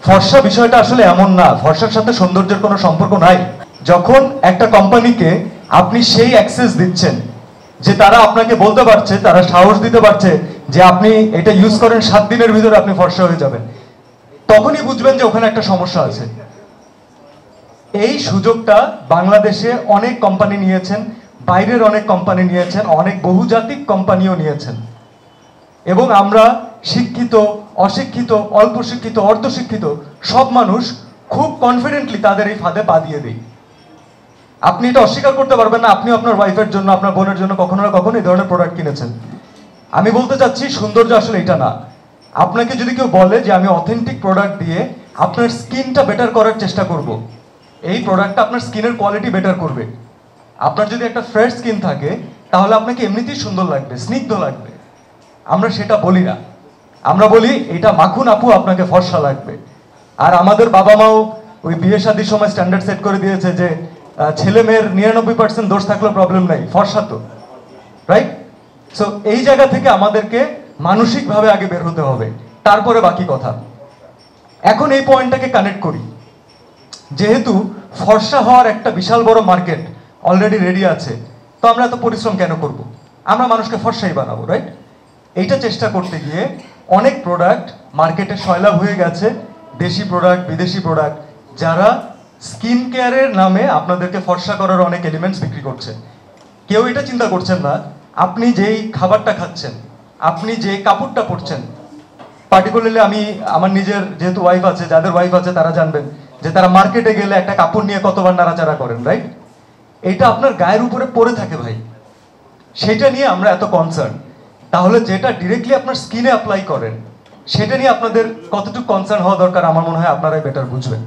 ফর্সা বিষয়টা আসলে এমন না, ফর্সার সাথে সৌন্দর্যের কোনো সম্পর্ক নাই। যখন একটা কোম্পানিকে আপনি সেই অ্যাক্সেস দিচ্ছেন যে তারা আপনাকে বলতে পারছে, তারা সাহস দিতে পারছে যে আপনি এটা ইউজ করেন 7 দিনের ভিতরে আপনি ফর্সা হয়ে যাবেন, তখনই বুঝবেন যে ওখানে একটা সমস্যা আছে। এই সুযোগটা বাংলাদেশে অনেক কোম্পানি নিয়েছেন, বাইরের অনেক কোম্পানি নিয়েছেন, অনেক বহুজাতিক কোম্পানিও নিয়েছেন, এবং আমরা শিক্ষিত, অশিক্ষিত, অল্প শিক্ষিত, অর্ধশিক্ষিত সব মানুষ খুব কনফিডেন্টলি তাদের এই ফাঁদে পা দিয়ে দিই। আপনি এটা অস্বীকার করতে পারবেন না, আপনি আপনার ওয়াইফের জন্য, আপনার বোনের জন্য কখনো না কখনো এই ধরনের প্রোডাক্ট কিনেছেন। আমি বলতে চাচ্ছি সৌন্দর্য আসলে এটা না। আপনাকে যদি কেউ বলে যে আমি অথেন্টিক প্রোডাক্ট দিয়ে আপনার স্কিনটা বেটার করার চেষ্টা করব, এই প্রোডাক্টটা আপনার স্কিনের কোয়ালিটি বেটার করবে। আপনার যদি একটা ফ্রেশ স্কিন থাকে তাহলে আপনাকে এমনিতেই সুন্দর লাগবে, স্নিগ্ধ লাগবে। আমরা সেটা বলি না, আমরা বলি এটা মাখুন আপু, আপনাকে ফর্সা লাগবে। আর আমাদের বাবা মাও ওই বিয়ে শাদীর সময় স্ট্যান্ডার্ড সেট করে দিয়েছে যে ছেলে মেয়ের 99% দোষ থাকলেও প্রবলেম নাই, ফর্সা তো, রাইট? সো এই জায়গা থেকে আমাদেরকে মানসিকভাবে আগে বের হতে হবে, তারপরে বাকি কথা। এখন এই পয়েন্টটাকে কানেক্ট করি, যেহেতু ফর্সা হওয়ার একটা বিশাল বড় মার্কেট অলরেডি রেডি আছে, তো আমরা এত পরিশ্রম কেন করব? আমরা মানুষকে ফর্সাই বানাবো, রাইট? এইটা চেষ্টা করতে গিয়ে অনেক প্রোডাক্ট মার্কেটে সয়লাভ হয়ে গেছে, দেশি প্রোডাক্ট, বিদেশি প্রোডাক্ট, যারা স্কিন কেয়ারের নামে আপনাদেরকে ফর্সা করার অনেক এলিমেন্টস বিক্রি করছে। কেউ এটা চিন্তা করছেন না, আপনি যেই খাবারটা খাচ্ছেন, আপনি যে কাপড়টা পরছেন, পার্টিকুলারলি আমি আমার নিজের যেহেতু ওয়াইফ আছে, যাদের ওয়াইফ আছে তারা জানবেন যে তারা মার্কেটে গেলে একটা কাপড় নিয়ে কতবার নাড়াচাড়া করেন, রাইট? এটা আপনার গায়ের উপরে পড়ে থাকে ভাই, সেটা নিয়ে আমরা এত কনসার্ন। তাহলে যেটা ডিরেক্টলি আপনার স্কিনে অ্যাপ্লাই করেন সেটা নিয়ে আপনাদের কতটুকু কনসার্ন হওয়া দরকার আমার মনে হয় আপনারাই বেটার বুঝবেন।